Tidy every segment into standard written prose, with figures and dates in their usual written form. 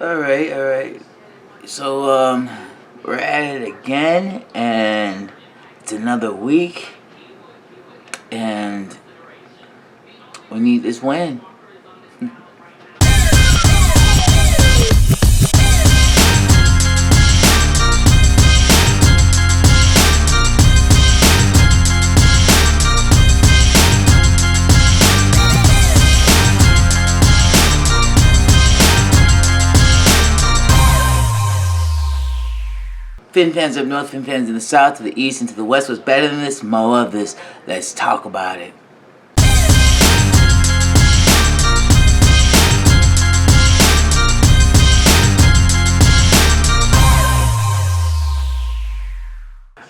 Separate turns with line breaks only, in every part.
Alright. So, we're at it again, and it's another week, and we need this win. Fin fans up north, fin fans in the south, to the east, and to the west. What's better than this? More of this. Let's talk about it.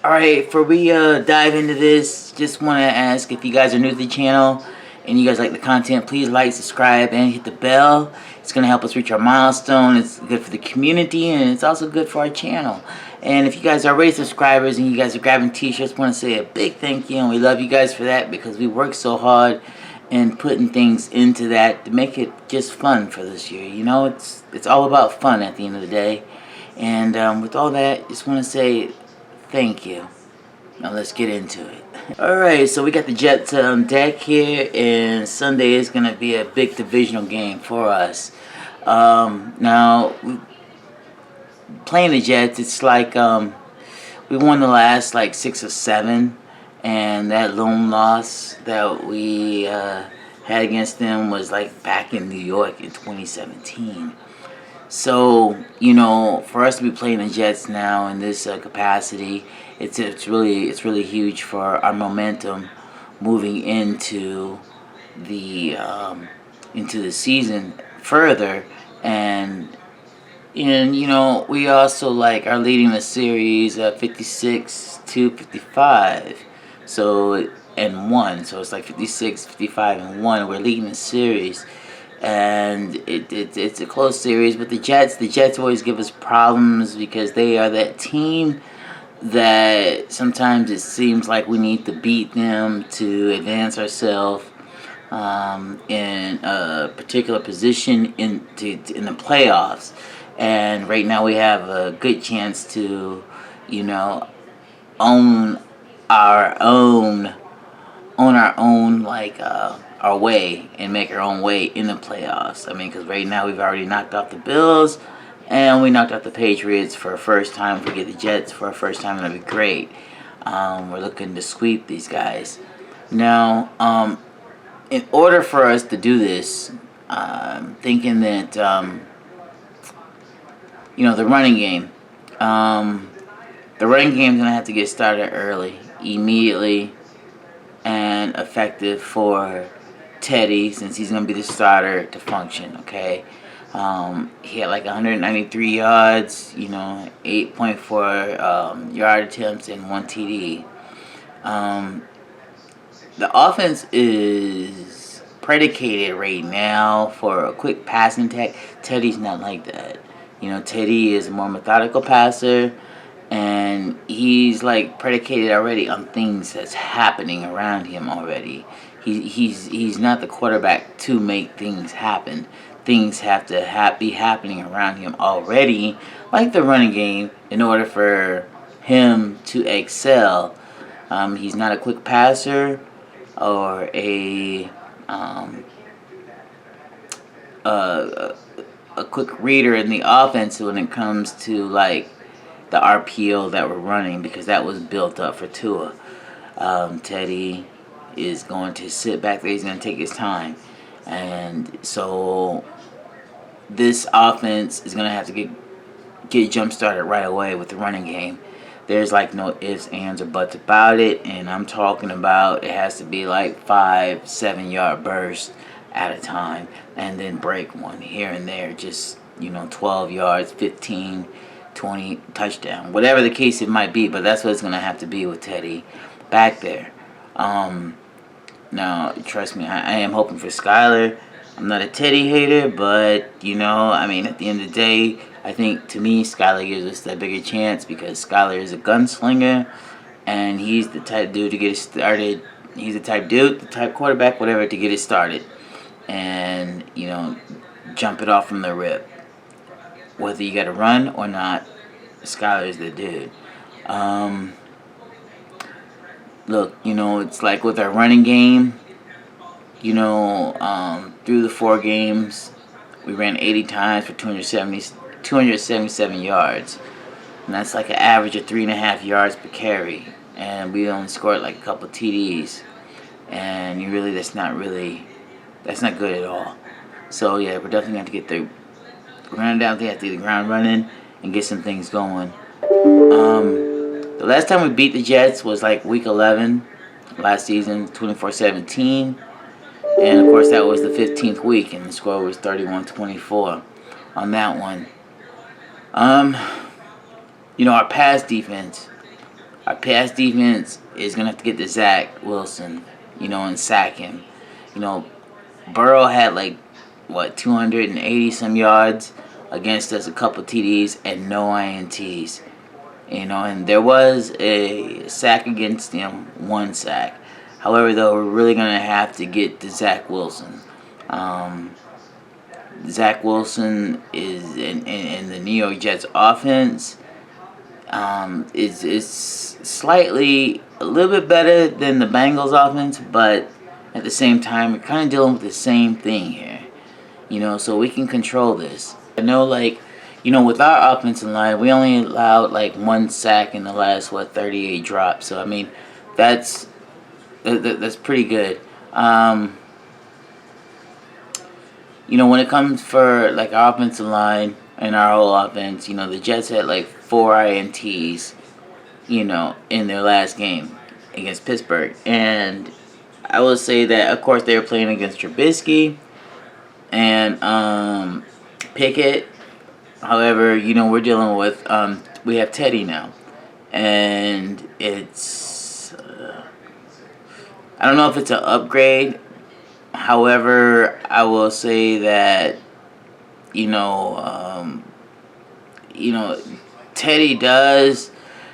Alright, before we dive into this, just want to ask if you guys are new to the channel and you guys like the content, please like, subscribe, and hit the bell. It's going to help us reach our milestone. It's good for the community, and it's also good for our channel. And if you guys are already subscribers and you guys are grabbing t-shirts, I want to say a big thank you, and we love you guys for that because we work so hard and putting things into that to make it just fun for this year. You know, it's all about fun at the end of the day. And with all that, just want to say thank you. Now let's get into it. Alright, so we got the Jets on deck here, and Sunday is going to be a big divisional game for us. Now, playing the Jets, it's like we won the last like 6 or 7, and that lone loss that we had against them was like back in New York in 2017. So, you know, for us to be playing the Jets now in this capacity, it's really huge for our momentum moving into the season further. And you know, we also like are leading the series at 56-55. So and 1, so it's like 56, 55, and 1. We're leading the series. And it's a close series, but the Jets always give us problems because they are that team that sometimes it seems like we need to beat them to advance ourselves in a particular position in the playoffs. And right now we have a good chance to, you know, own our own like our way and make our own way in the playoffs. I mean, because right now we've already knocked off the Bills and we knocked out the Patriots for a first time. If we get the Jets for a first time, that'd be great. We're looking to sweep these guys. Now, in order for us to do this, I'm thinking that you know, the running game is gonna have to get started early, immediately, and effective for Teddy, since he's going to be the starter, to function, okay? He had like 193 yards, you know, 8.4 yard attempts, and 1 TD. The offense is predicated right now for a quick passing attack. Teddy's not like that. You know, Teddy is a more methodical passer, and he's like predicated already on things that's happening around him already. He's not the quarterback to make things happen. Things have to be happening around him already, like the running game, in order for him to excel. He's not a quick passer or a quick reader in the offense when it comes to like the RPO that we're running, because that was built up for Tua. Teddy is going to sit back there. He's going to take his time. And so this offense is going to have to get jump started right away with the running game. There's like no ifs, ands, or buts about it. And I'm talking about it has to be like 5-7 yard bursts at a time, and then break one here and there. Just, you know, 12 yards, 15, 20, touchdown, whatever the case it might be. But that's what it's going to have to be with Teddy back there. Now, trust me, I am hoping for Skyler. I'm not a Teddy hater, but, you know, I mean, at the end of the day, I think, to me, Skyler gives us that bigger chance because Skyler is a gunslinger, and he's the type dude to get it started. He's the type dude, the type quarterback, whatever, to get it started and, you know, jump it off from the rip. whether you got to run or not, Skyler's the dude. Look, it's like with our running game, through the 4 games, we ran 80 times for 277 yards. And that's like an average of 3.5 yards per carry. And we only scored like a couple TDs. And that's not good at all. So yeah, we're definitely going to get we're going to have to get the ground running and get some things going. The last time we beat the Jets was like week 11 last season, 24-17. And of course that was the 15th week, and the score was 31-24 on that one. Our pass defense is going to have to get to Zach Wilson, and sack him. Burrow had 280 some yards against us, a couple TDs, and no INTs. And there was a sack against him, 1 sack. However, though, we're really going to have to get to Zach Wilson. Zach Wilson is in the New York Jets offense. Is slightly a little bit better than the Bengals offense, but at the same time, we're kind of dealing with the same thing here. So we can control this. I know, with our offensive line, we only allowed 1 sack in the last 38 drops. So I mean, that's pretty good. When it comes for our offensive line and our whole offense, the Jets had 4 INTs, in their last game against Pittsburgh. And I will say that, of course, they were playing against Trubisky and Pickett. However, we're dealing with, we have Teddy now. And it's, I don't know if it's an upgrade. However, I will say that, Teddy does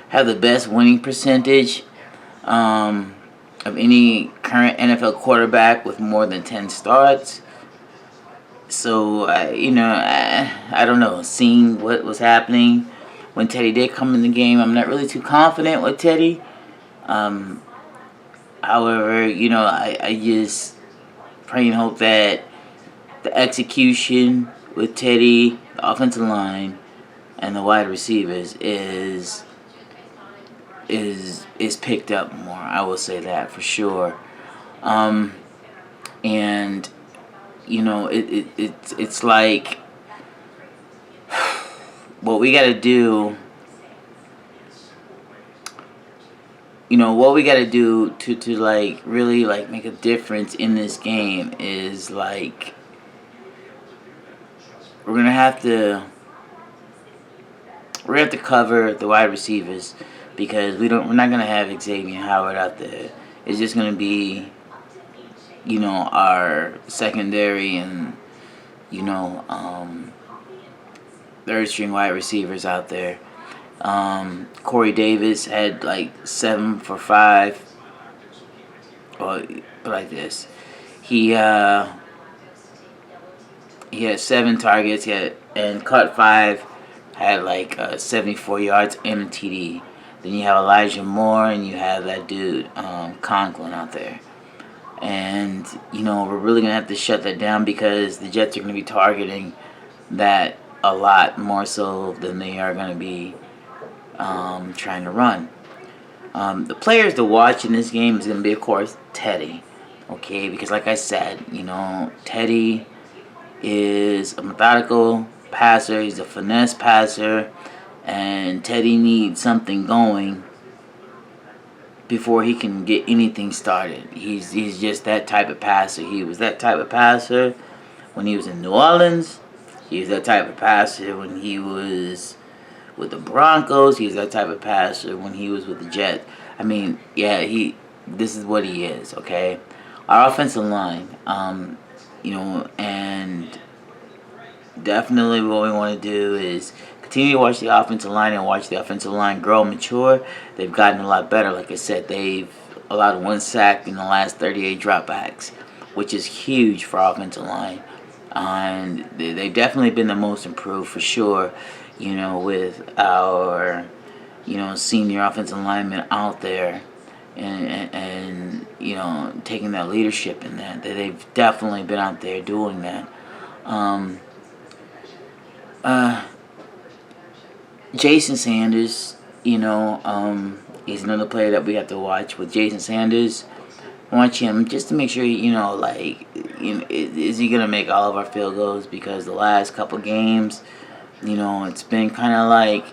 have the best winning percentage of any current NFL quarterback with more than 10 starts. So, I don't know, seeing what was happening when Teddy did come in the game, I'm not really too confident with Teddy. However, I just pray and hope that the execution with Teddy, the offensive line, and the wide receivers is picked up more. I will say that for sure. And it's like what we got to do. What we got to do to really make a difference in this game is we're gonna have to cover the wide receivers, because we're not gonna have Xavier Howard out there. It's just gonna be our secondary and third string wide receivers out there. Corey Davis had 7 for 5. Or like this, he had 7 targets. And caught 5. Had 74 yards and a TD. Then you have Elijah Moore, and you have that dude Conklin out there. And we're really gonna have to shut that down, because the Jets are gonna be targeting that a lot more so than they are gonna be trying to run. The players to watch in this game is going to be, of course, Teddy. Okay, because like I said, Teddy is a methodical passer. He's a finesse passer. And Teddy needs something going before he can get anything started. He's just that type of passer. He was that type of passer when he was in New Orleans. He was that type of passer when he was with the Broncos. He's that type of passer when he was with the Jets. I mean, yeah, this is what he is, okay? Our offensive line, and definitely what we want to do is continue to watch the offensive line and watch the offensive line grow and mature. They've gotten a lot better. Like I said, they've allowed 1 sack in the last 38 dropbacks, which is huge for our offensive line. And they've definitely been the most improved for sure, with our, senior offensive linemen out there and taking that leadership in that. They've definitely been out there doing that. Jason Sanders, he's another player that we have to watch with Jason Sanders. Watch him just to make sure, is he going to make all of our field goals? Because the last couple games, it's been kind of like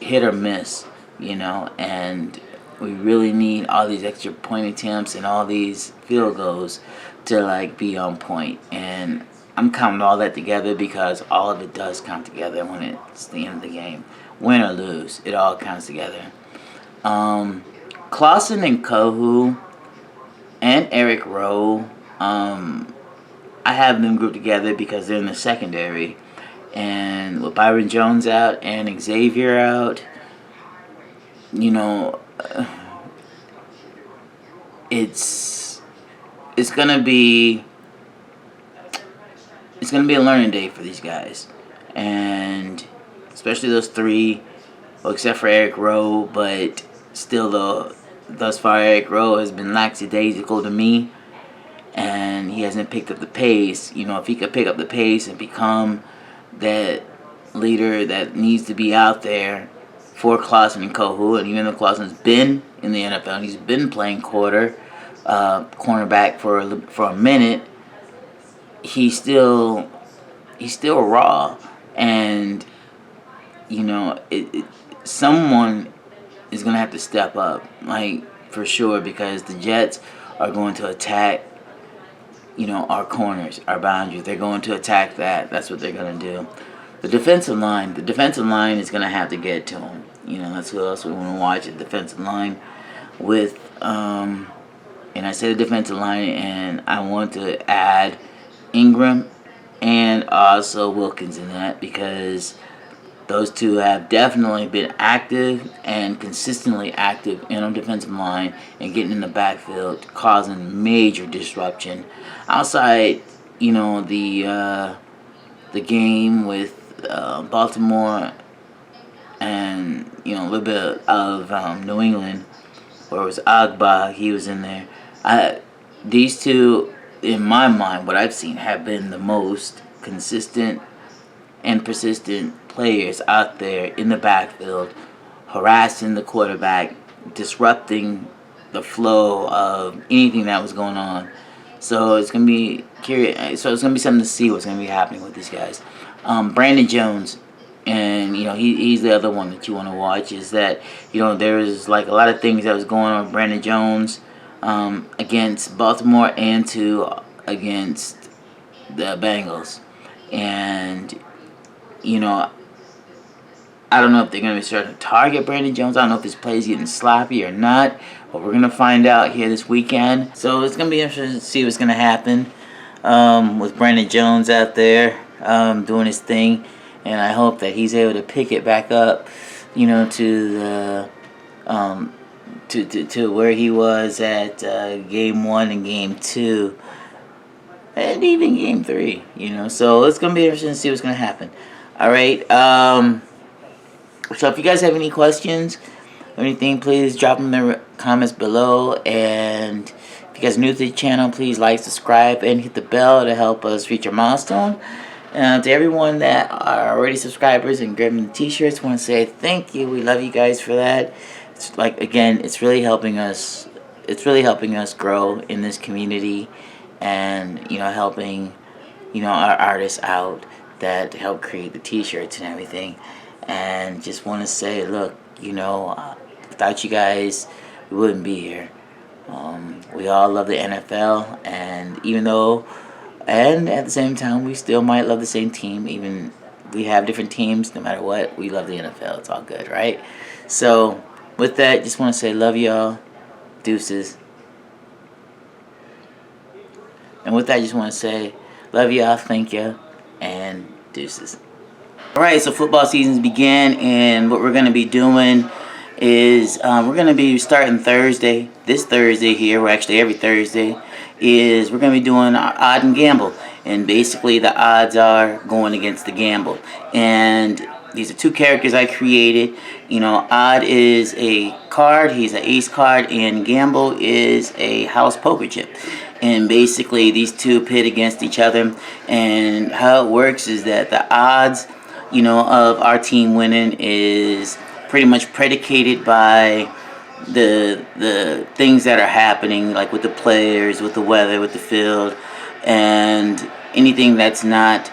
hit or miss, and we really need all these extra point attempts and all these field goals to, be on point. And I'm counting all that together because all of it does count together when it's the end of the game. Win or lose, it all counts together. Clausen and Kohu and Eric Rowe, I have them grouped together because they're in the secondary. And with Byron Jones out and Xavier out, it's gonna be a learning day for these guys, and especially those three, well, except for Eric Rowe, but still though. Thus far, Eric Rowe has been lackadaisical to me, and he hasn't picked up the pace. If he could pick up the pace and become that leader that needs to be out there for Clausen and Kohu, and even though Clausen's been in the NFL, he's been playing cornerback for a minute, he's still raw, and someone is going to have to step up, for sure, because the Jets are going to attack, our corners, our boundaries. They're going to attack that. That's what they're going to do. The defensive line is going to have to get to them. That's who else we want to watch, the defensive line with, and I say the defensive line, and I want to add Ingram and also Wilkins in that, because those two have definitely been active and consistently active in our defensive line and getting in the backfield, causing major disruption. Outside, the game with Baltimore and, a little bit of New England, where it was Agba, he was in there. These two, in my mind, what I've seen, have been the most consistent and persistent players out there in the backfield, harassing the quarterback, disrupting the flow of anything that was going on. So it's gonna be curious. So it's gonna be something to see what's gonna be happening with these guys. Brandon Jones, and he's the other one that you want to watch. Is that there's a lot of things that was going on with Brandon Jones against Baltimore and against the Bengals, and I don't know if they're going to be starting to target Brandon Jones. I don't know if his play is getting sloppy or not, but we're going to find out here this weekend. So it's going to be interesting to see what's going to happen with Brandon Jones out there doing his thing, and I hope that he's able to pick it back up, to the to where he was at game 1 and game 2. And even game 3, So it's going to be interesting to see what's going to happen. All right. So if you guys have any questions or anything, please drop them in the comments below. And if you guys are new to the channel, please like, subscribe, and hit the bell to help us reach our milestone. And to everyone that are already subscribers and grabbing the t-shirts, I want to say thank you. We love you guys for that. It's it's really helping us. It's really helping us grow in this community. And helping our artists out that help create the t-shirts and everything. And just want to say, look, without you guys, we wouldn't be here. We all love the NFL, and at the same time, we still might love the same team. Even we have different teams, no matter what, we love the NFL. It's all good, right? So with that, just want to say, love y'all, deuces. And with that, I just want to say, love y'all, thank you, and deuces. Alright, so football season's began, and what we're going to be doing is we're going to be starting this Thursday here. We're actually every Thursday. is we're going to be doing our odd and gamble. And basically the odds are going against the gamble. And these are two characters I created. You know, odd is a card, he's an ace card, and gamble is a house poker chip. And basically these two pit against each other. And how it works is that the odds, you know, of our team winning is pretty much predicated by the things that are happening, like with the players, with the weather, with the field, and anything that's not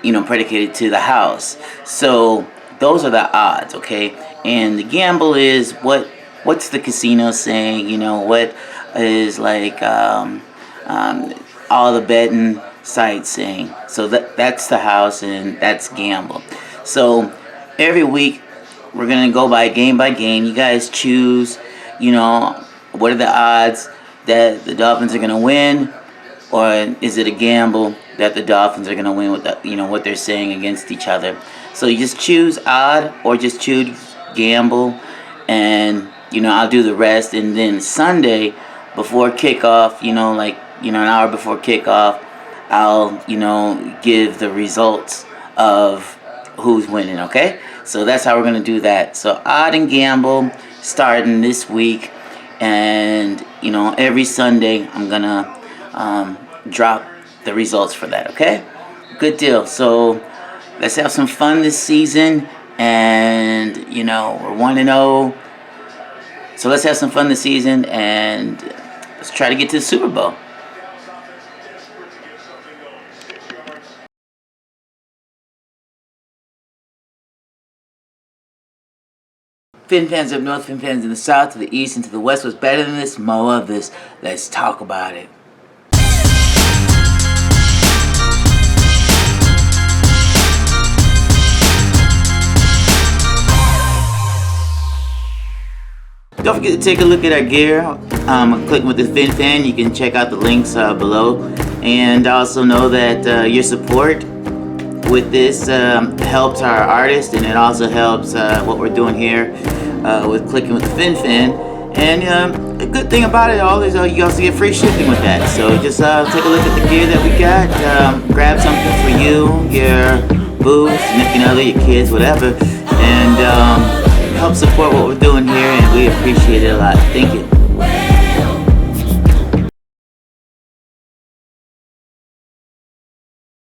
you know, predicated to the house. So those are the odds, okay? And the gamble is what's the casino saying, you know, what is like all the betting sites saying. So that's the house, and that's gamble. So every week we're gonna go by game. You guys choose, you know, what are the odds that the Dolphins are gonna win, or is it a gamble that the Dolphins are gonna win with the, you know, what they're saying against each other. So you just choose odd or just choose gamble, and you know, I'll do the rest. And then Sunday before kickoff, you know, like, you know, an hour before kickoff, I'll, you know, give the results of who's winning, okay? So that's how we're going to do that. So odd and gamble starting this week, and, you know, every Sunday I'm going to drop the results for that, okay? Good deal. So let's have some fun this season, and, you know, we're 1-0. So let's have some fun this season, and let's try to get to the Super Bowl. Fin fans up north, fin fans in the south, to the east, and to the west. What's better than this? More of this. Let's talk about it. Don't forget to take a look at our gear. Click with the Fin Fan. You can check out the links below. And also know that your support with this helps our artist, and it also helps what we're doing here with Clicking with the Fin Fan. And a good thing about it all is you also get free shipping with that. So just take a look at the gear that we got. Grab something for you, your boo, significant other, your kids, whatever. And help support what we're doing here, and we appreciate it a lot. Thank you.